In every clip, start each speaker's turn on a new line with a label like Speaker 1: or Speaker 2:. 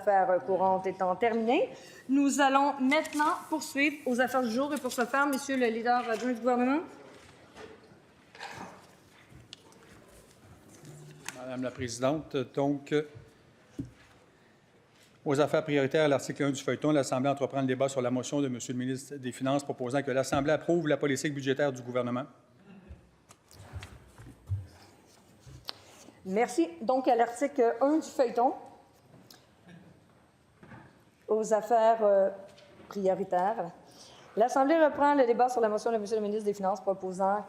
Speaker 1: Affaires courantes étant terminées, nous allons maintenant poursuivre aux affaires du jour. Et pour ce faire, Monsieur le leader adjoint du gouvernement.
Speaker 2: Madame la présidente, donc, aux affaires prioritaires, à l'article 1 du feuilleton, l'Assemblée entreprend le débat sur la motion de Monsieur le ministre des Finances proposant que l'Assemblée approuve la politique budgétaire du gouvernement.
Speaker 1: Merci. Donc, à l'article 1 du feuilleton, aux affaires prioritaires, l'Assemblée reprend le débat sur la motion de M. le ministre des Finances proposant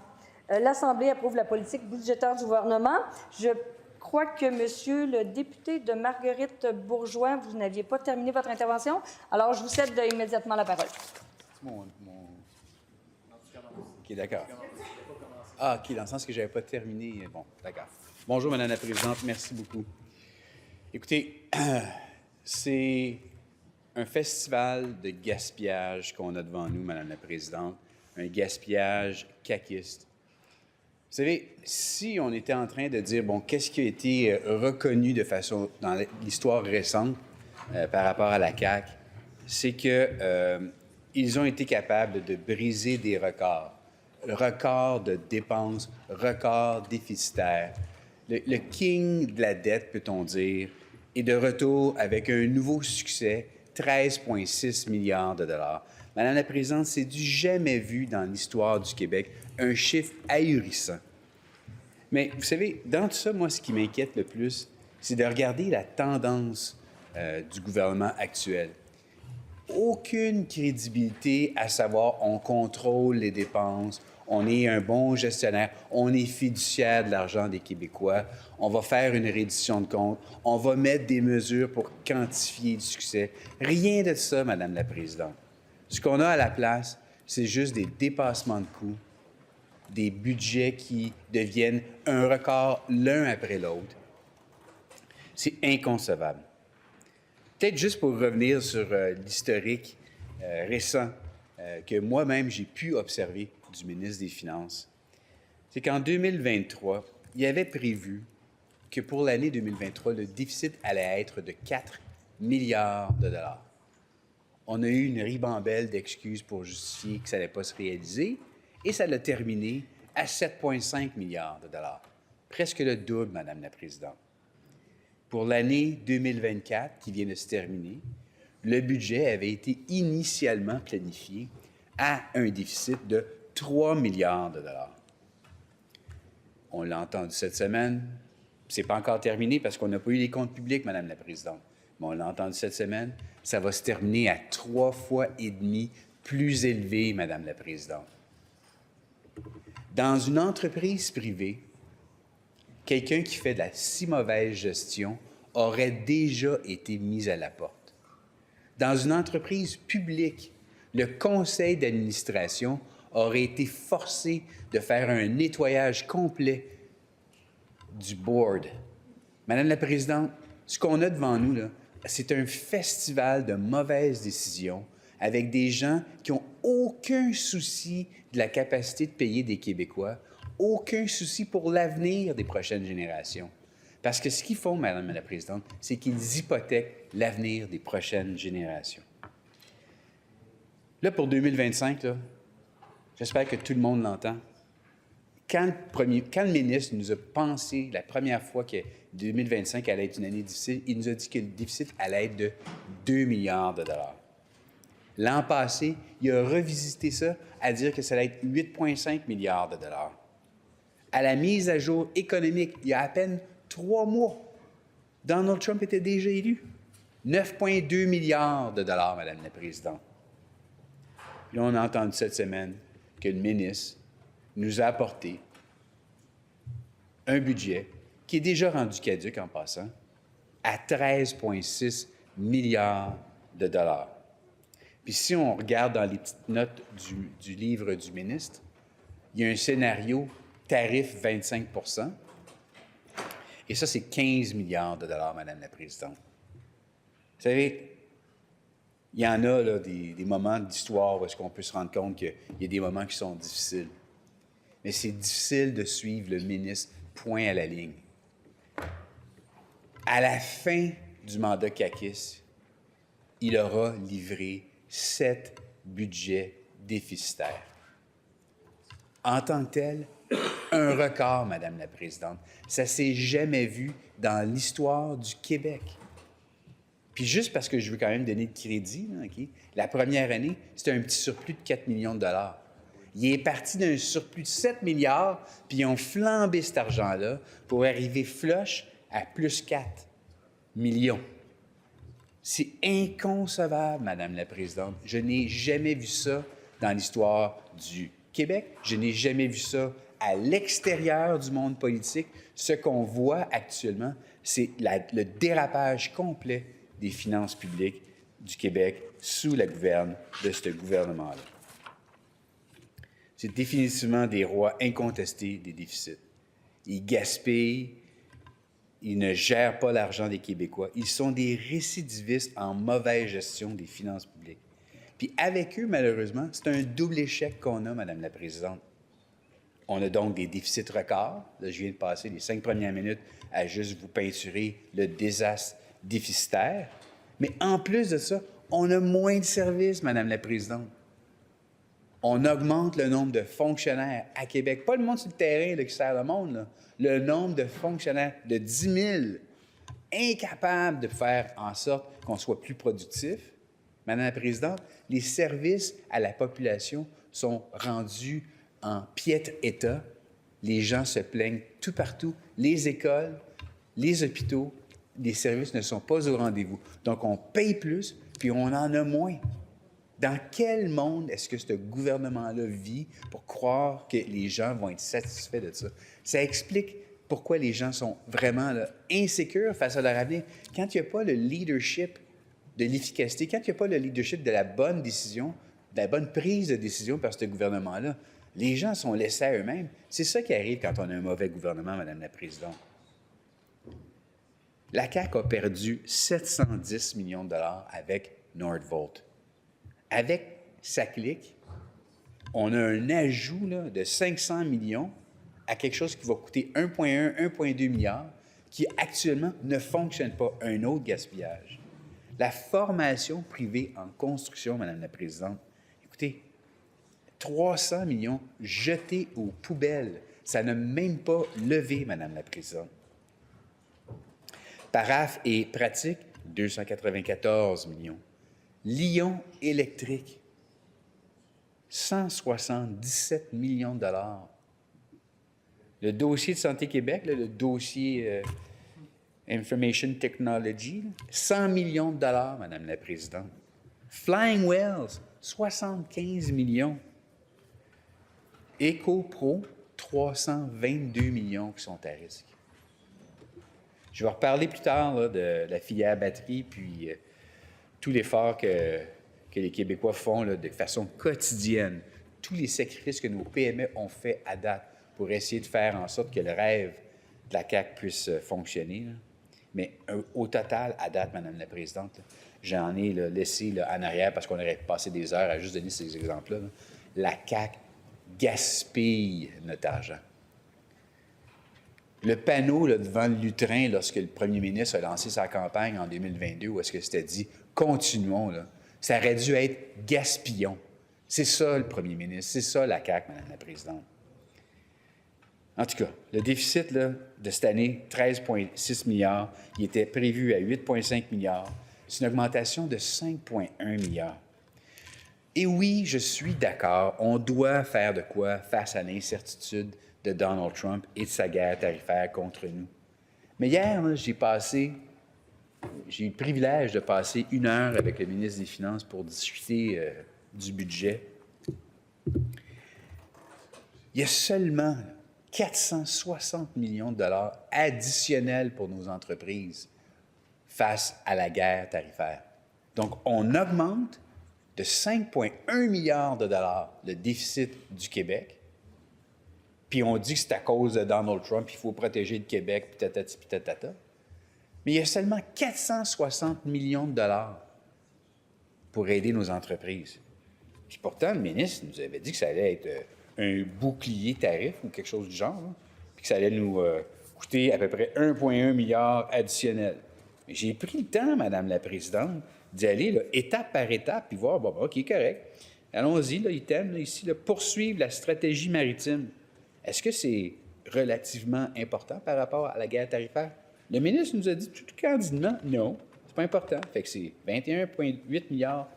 Speaker 1: l'Assemblée approuve la politique budgétaire du gouvernement. Je crois que, Monsieur le député de Marguerite Bourgeois, vous n'aviez pas terminé votre intervention. Alors, je vous cède immédiatement la parole.
Speaker 3: OK, d'accord. Ah, OK, dans le sens que je n'avais pas terminé. Bon, d'accord. Bonjour, Madame la Présidente. Merci beaucoup. Écoutez, c'est un festival de gaspillage qu'on a devant nous, Madame la Présidente. Un gaspillage caquiste. Vous savez, si on était en train de dire, bon, qu'est-ce qui a été reconnu de façon, dans l'histoire récente par rapport à la CAQ, c'est qu'ils ont été capables de briser des records. Records de dépenses, records déficitaires. Le king de la dette, peut-on dire, est de retour avec un nouveau succès, 13,6 milliards de dollars. Madame la Présidente, c'est du jamais vu dans l'histoire du Québec, un chiffre ahurissant. Mais vous savez, dans tout ça, moi, ce qui m'inquiète le plus, c'est de regarder la tendance du gouvernement actuel. Aucune crédibilité à savoir on contrôle les dépenses, on est un bon gestionnaire, on est fiduciaire de l'argent des Québécois, on va faire une reddition de comptes, on va mettre des mesures pour quantifier le succès. Rien de ça, Madame la Présidente. Ce qu'on a à la place, c'est juste des dépassements de coûts, des budgets qui deviennent un record l'un après l'autre. C'est inconcevable. Peut-être juste pour revenir sur l'historique récent que moi-même j'ai pu observer du ministre des Finances, c'est qu'en 2023, il avait prévu que pour l'année 2023, le déficit allait être de 4 milliards de dollars. On a eu une ribambelle d'excuses pour justifier que ça n'allait pas se réaliser et ça l'a terminé à 7,5 milliards de dollars. Presque le double, Madame la Présidente. Pour l'année 2024, qui vient de se terminer, le budget avait été initialement planifié à un déficit de 3 milliards de dollars. On l'a entendu cette semaine. Ce n'est pas encore terminé parce qu'on n'a pas eu les comptes publics, Madame la Présidente. Mais on l'a entendu cette semaine. Ça va se terminer à 3,5 fois plus élevé, Madame la Présidente. Dans une entreprise privée, quelqu'un qui fait de la si mauvaise gestion aurait déjà été mis à la porte. Dans une entreprise publique, le conseil d'administration aurait été forcé de faire un nettoyage complet du board. Madame la Présidente, ce qu'on a devant nous, là, c'est un festival de mauvaises décisions avec des gens qui n'ont aucun souci de la capacité de payer des Québécois, aucun souci pour l'avenir des prochaines générations. Parce que ce qu'ils font, Madame la Présidente, c'est qu'ils hypothèquent l'avenir des prochaines générations. Là, pour 2025, là, j'espère que tout le monde l'entend. Quand le ministre nous a pensé la première fois que 2025 allait être une année difficile, il nous a dit que le déficit allait être de 2 milliards de dollars. L'an passé, il a revisité ça à dire que ça allait être 8,5 milliards de dollars. À la mise à jour économique, il y a à peine 3 mois, Donald Trump était déjà élu. 9,2 milliards de dollars, Madame la Présidente. Là, on a entendu cette semaine que le ministre nous a apporté un budget qui est déjà rendu caduc en passant, à 13,6 milliards de dollars. Puis si on regarde dans les petites notes du livre du ministre, il y a un scénario tarif 25 %, et ça, c'est 15 milliards de dollars, Madame la Présidente. Vous savez, il y en a là, des moments d'histoire où est-ce qu'on peut se rendre compte qu'il y a des moments qui sont difficiles. Mais c'est difficile de suivre le ministre point à la ligne. À la fin du mandat CAQIS, il aura livré 7 budgets déficitaires. En tant que tel, un record, Madame la Présidente. Ça ne s'est jamais vu dans l'histoire du Québec. Puis juste parce que je veux quand même donner de crédit, là, OK? La première année, c'était un petit surplus de 4 millions de dollars. Il est parti d'un surplus de 7 milliards, puis ils ont flambé cet argent-là pour arriver flush à plus 4 millions. C'est inconcevable, Madame la Présidente. Je n'ai jamais vu ça dans l'histoire du Québec. Je n'ai jamais vu ça à l'extérieur du monde politique. Ce qu'on voit actuellement, c'est le dérapage complet des finances publiques du Québec sous la gouverne de ce gouvernement-là. C'est définitivement des rois incontestés des déficits. Ils gaspillent, ils ne gèrent pas l'argent des Québécois. Ils sont des récidivistes en mauvaise gestion des finances publiques. Puis avec eux, malheureusement, c'est un double échec qu'on a, Madame la Présidente. On a donc des déficits records. Là, je viens de passer les 5 premières minutes à juste vous peinturer le désastre déficitaire. Mais en plus de ça, on a moins de services, Madame la Présidente. On augmente le nombre de fonctionnaires à Québec. Pas le monde sur le terrain là, qui sert le monde, là. Le nombre de fonctionnaires de 10 000, incapables de faire en sorte qu'on soit plus productif. Madame la Présidente, les services à la population sont rendus en piètre état. Les gens se plaignent tout partout. Les écoles, les hôpitaux, les services ne sont pas au rendez-vous. Donc, on paye plus, puis on en a moins. Dans quel monde est-ce que ce gouvernement-là vit pour croire que les gens vont être satisfaits de ça? Ça explique pourquoi les gens sont vraiment là, insécures face à leur avenir. Quand il n'y a pas le leadership de l'efficacité, quand il n'y a pas le leadership de la bonne décision, de la bonne prise de décision par ce gouvernement-là, les gens sont laissés à eux-mêmes. C'est ça qui arrive quand on a un mauvais gouvernement, Madame la Présidente. La CAQ a perdu 710 millions de dollars avec Nordvolt. Avec sa clique, on a un ajout là, de 500 millions à quelque chose qui va coûter 1,1, 1,2 milliards, qui actuellement ne fonctionne pas. Un autre gaspillage. La formation privée en construction, Madame la Présidente, écoutez, 300 millions jetés aux poubelles. Ça n'a même pas levé, Madame la Présidente. Paraphe et pratique, 294 millions. Lyon électrique, 177 millions de dollars. Le dossier de Santé Québec, là, le dossier Information Technology, 100 millions de dollars, Madame la Présidente. Flying Wells, 75 millions. EcoPro, 322 millions qui sont à risque. Je vais reparler plus tard là, de la filière batterie, puis tout l'effort que les Québécois font là, de façon quotidienne, tous les sacrifices que nos PME ont fait à date pour essayer de faire en sorte que le rêve de la CAQ puisse fonctionner. Là. Mais au total, à date, Madame la Présidente, là, j'en ai là, laissé là, en arrière parce qu'on aurait passé des heures à juste donner ces exemples-là. Là. La CAQ gaspille notre argent. Le panneau là, devant le lutrin, lorsque le premier ministre a lancé sa campagne en 2022, où est-ce que c'était dit « Continuons », là, ça aurait dû être « Gaspillons ». C'est ça, le premier ministre. C'est ça, la CAQ, Madame la Présidente. En tout cas, le déficit là, de cette année, 13,6 milliards. Il était prévu à 8,5 milliards. C'est une augmentation de 5,1 milliards. Et oui, je suis d'accord, on doit faire de quoi face à l'incertitude de Donald Trump et de sa guerre tarifaire contre nous. Mais hier, là, j'ai eu le privilège de passer 1 heure avec le ministre des Finances pour discuter du budget. Il y a seulement 460 millions de dollars additionnels pour nos entreprises face à la guerre tarifaire. Donc, on augmente de 5,1 milliards de dollars le déficit du Québec, puis on dit que c'est à cause de Donald Trump, il faut protéger le Québec, puis tatati, puis tatata. Mais il y a seulement 460 millions de dollars pour aider nos entreprises. Puis pourtant, le ministre nous avait dit que ça allait être un bouclier tarif ou quelque chose du genre, là, puis que ça allait nous coûter à peu près 1,1 milliard additionnel. J'ai pris le temps, Madame la Présidente, d'y aller là, étape par étape, puis voir, bon, OK, correct. Allons-y, là, item, là, ici, là, poursuivre la stratégie maritime. Est-ce que c'est relativement important par rapport à la guerre tarifaire? Le ministre nous a dit tout candidement, non, c'est pas important. Fait que c'est 21,8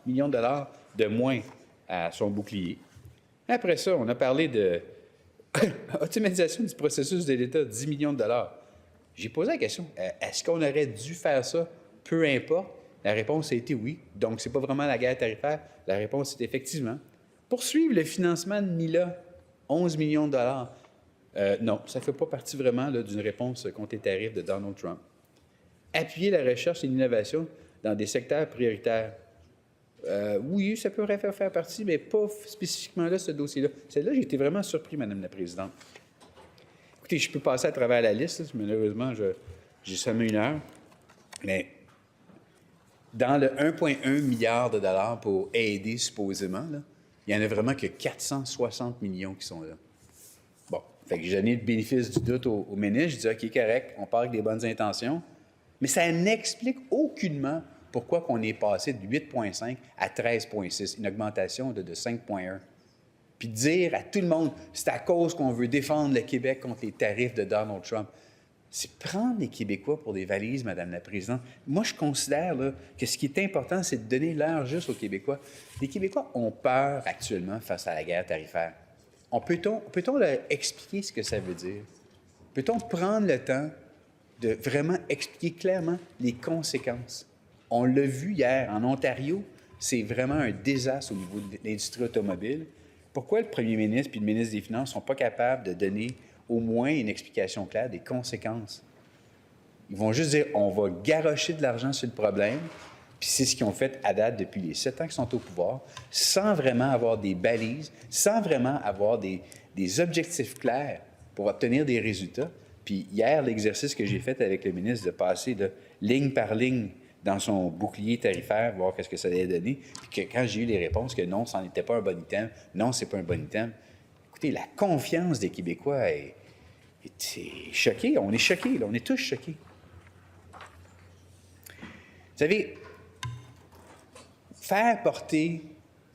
Speaker 3: millions de dollars de moins à son bouclier. Après ça, on a parlé de automatisation du processus de l'État, 10 millions de dollars. J'ai posé la question, est-ce qu'on aurait dû faire ça, peu importe? La réponse a été oui. Donc, ce n'est pas vraiment la guerre tarifaire. La réponse est effectivement. Poursuivre le financement de Mila, 11 millions de dollars. Non, ça ne fait pas partie vraiment d'une réponse contre les tarifs de Donald Trump. Appuyer la recherche et l'innovation dans des secteurs prioritaires. Oui, ça pourrait faire partie, mais pas spécifiquement là, ce dossier-là. Celle-là, j'ai été vraiment surpris, Madame la Présidente. Écoutez, je peux passer à travers la liste. Là, malheureusement, j'ai seulement 1 heure. Mais dans le 1,1 milliard de dollars pour aider, supposément, là, il n'y en a vraiment que 460 millions qui sont là. Bon, fait que j'ai donné le bénéfice du doute au ministre. Je dis, OK, correct, on part avec des bonnes intentions. Mais ça n'explique aucunement pourquoi on est passé de 8,5 à 13,6, une augmentation de 5,1. Puis dire à tout le monde, c'est à cause qu'on veut défendre le Québec contre les tarifs de Donald Trump. C'est prendre les Québécois pour des valises, Madame la Présidente. Moi, je considère là, que ce qui est important, c'est de donner l'heure juste aux Québécois. Les Québécois ont peur actuellement face à la guerre tarifaire. Peut-on leur expliquer ce que ça veut dire? Peut-on prendre le temps de vraiment expliquer clairement les conséquences? On l'a vu hier en Ontario, c'est vraiment un désastre au niveau de l'industrie automobile. Pourquoi le premier ministre et le ministre des Finances ne sont pas capables de donner au moins une explication claire des conséquences? Ils vont juste dire, on va garrocher de l'argent sur le problème, puis c'est ce qu'ils ont fait à date depuis les 7 ans qu'ils sont au pouvoir, sans vraiment avoir des balises, sans vraiment avoir des objectifs clairs pour obtenir des résultats. Puis hier, l'exercice que j'ai fait avec le ministre de passer de ligne par ligne dans son bouclier tarifaire, voir qu'est-ce que ça allait donner, puis que quand j'ai eu les réponses que non, ça n'était pas un bon item, non, c'est pas un bon item. Écoutez, la confiance des Québécois est choquée. On est choqués, là, on est tous choqués. Vous savez, faire porter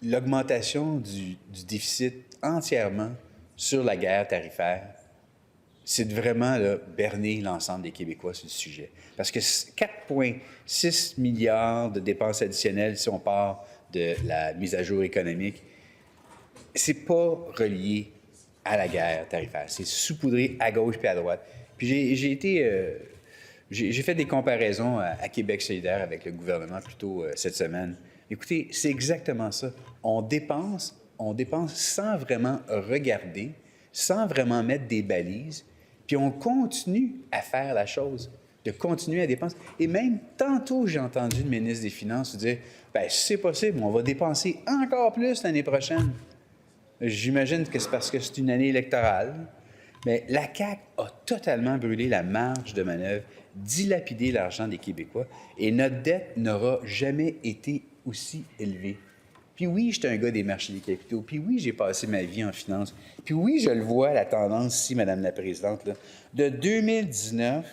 Speaker 3: l'augmentation du déficit entièrement sur la guerre tarifaire, c'est de vraiment là, berner l'ensemble des Québécois sur le sujet. Parce que 4,6 milliards de dépenses additionnelles, si on part de la mise à jour économique, c'est pas relié à la guerre tarifaire. C'est saupoudré à gauche puis à droite. Puis j'ai fait des comparaisons à Québec solidaire avec le gouvernement plus tôt cette semaine. Écoutez, c'est exactement ça. On dépense sans vraiment regarder, sans vraiment mettre des balises, puis on continue à faire la chose, de continuer à dépenser. Et même tantôt, j'ai entendu le ministre des Finances dire, bien, si c'est possible, on va dépenser encore plus l'année prochaine. J'imagine que c'est parce que c'est une année électorale. Mais la CAQ a totalement brûlé la marge de manœuvre, dilapidé l'argent des Québécois, et notre dette n'aura jamais été aussi élevée. Puis oui, j'étais un gars des marchés des capitaux. Puis oui, j'ai passé ma vie en finance. Puis oui, je le vois, la tendance ici, Madame la Présidente, là, de 2019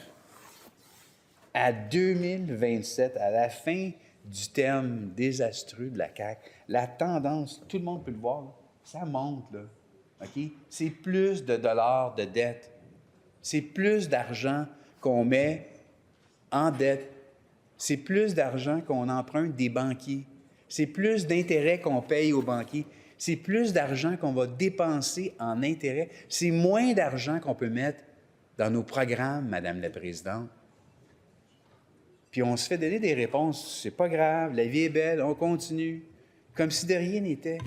Speaker 3: à 2027, à la fin du terme désastreux de la CAQ, la tendance, tout le monde peut le voir, là, ça monte, là. OK? C'est plus de dollars de dette. C'est plus d'argent qu'on met en dette. C'est plus d'argent qu'on emprunte des banquiers. C'est plus d'intérêts qu'on paye aux banquiers. C'est plus d'argent qu'on va dépenser en intérêts. C'est moins d'argent qu'on peut mettre dans nos programmes, Madame la Présidente. Puis on se fait donner des réponses. C'est pas grave, la vie est belle, on continue. Comme si de rien n'était.